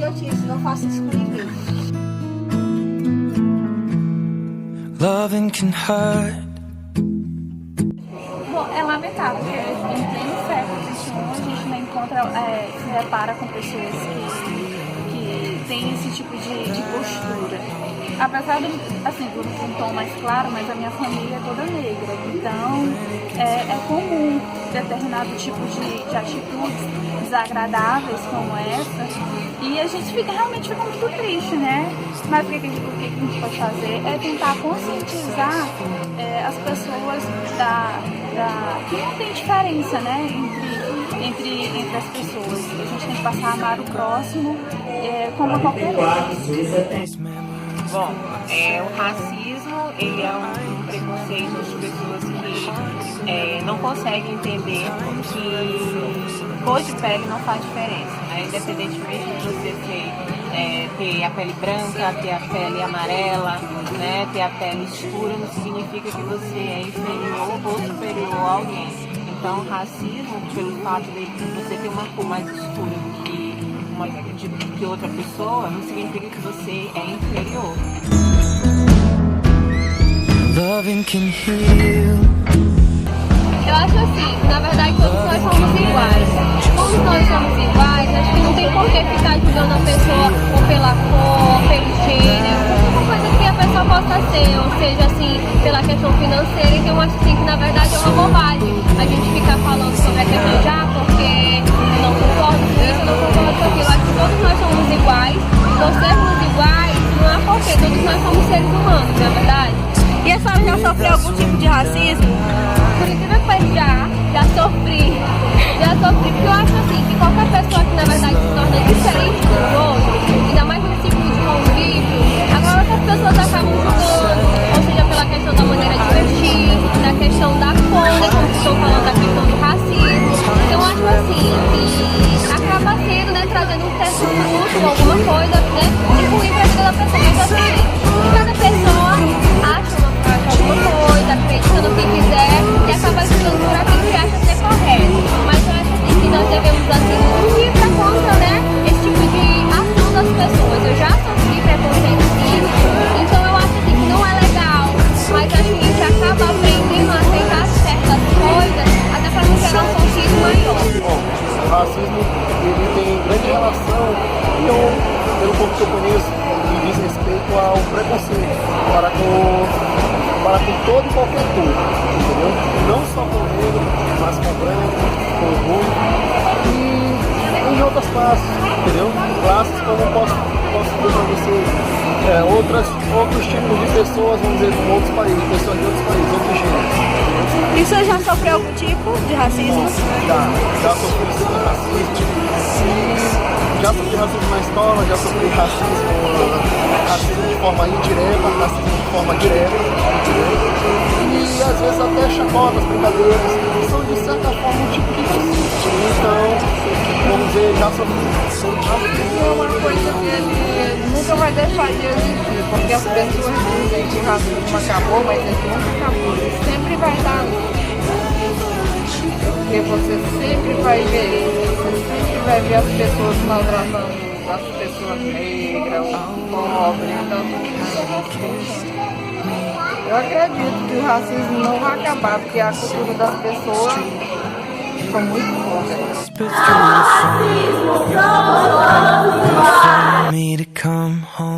idiotice, não faça isso com ninguém. Loving can hurt. Bom, é lamentável, porque em pleno século XXI a gente não encontra, se depara com pessoas que têm esse tipo de postura. Apesar do, assim, do um tom mais claro, mas a minha família é toda negra, então é comum determinado tipo de atitudes desagradáveis como essa, e a gente realmente fica muito triste, né? Mas o que a gente pode fazer é tentar conscientizar as pessoas que não tem diferença, né, entre as pessoas. A gente tem que passar a amar o próximo como qualquer outro. Bom, o racismo, ele é um preconceito de pessoas que não conseguem entender que cor de pele não faz diferença, né? Independentemente de você ter a pele branca, ter a pele amarela, né? Ter a pele escura, não significa que você é inferior ou superior a alguém. Então, racismo, pelo fato de você ter uma cor mais escura que outra pessoa, não significa que você é inferior. Loving can heal. Eu acho assim, na verdade todos nós somos iguais. Todos nós somos iguais, acho que não tem por que ficar julgando a pessoa ou pela cor, pelo gênero, qualquer coisa que a pessoa possa ser, ou seja, assim, pela questão financeira. Então eu acho assim, que na verdade é uma bobagem a gente ficar falando sobre a questão de porque eu não concordo com isso, eu não concordo com aquilo. Eu acho que todos nós somos iguais, por sermos iguais, não há porquê, todos nós somos seres humanos, não é verdade? E a senhora já sofreu algum tipo de racismo? Por incrível que pareça, já sofri, porque eu acho assim, que qualquer pessoa que na verdade se torna diferente dos outros, ainda mais no ciclo de convívio, agora outras pessoas acabam julgando, ou seja, pela questão da maneira de vestir, da questão da cor, né, como estou falando, da questão do racismo. Então eu acho assim, que acaba sendo, né, trazendo um certo luto, alguma coisa, né, de ruim pra vida da pessoa, mas assim, cada pessoa acha alguma coisa, acredita no que quiser e acaba estudando por aquilo que acha ser correto. Mas eu acho assim, que nós devemos assim, ir pra contra, né, esse tipo de ação das pessoas. Eu já sofri preconceito sim, então eu acho assim, que não é legal, mas acho que a gente acaba aprendendo a aceitar certas coisas até para uma geração X maior. Bom, o racismo ele tem grande relação, pelo pouco que eu conheço, e diz respeito ao preconceito para com todo e qualquer cor, entendeu? Não só com o negro, mas com o branco, com o ruim e em outras classes, entendeu? Classes como eu posso dizer para vocês, outros tipos de pessoas, vamos dizer, com outros países, pessoas de outros países, outros gêneros. E o senhor já sofreu algum tipo de racismo? Já sofri racismo. Já sofri racismo na escola, já sofri racismo de forma indireta, racismo de forma direta, e às vezes até chacotas, brincadeiras, que são de certa forma um tipo de racismo. Então, vamos dizer, já sofri. É uma coisa que ele nunca vai deixar de existir, porque as pessoas dizem que o racismo acabou, mas ele nunca acabou, ele sempre vai estar. Porque você sempre vai ver isso, você sempre vai ver as pessoas maltratando as pessoas negras, os pobres, então isso é racismo. Eu acredito que o racismo não vai acabar, porque a cultura das pessoas ficou muito forte. Me to come home.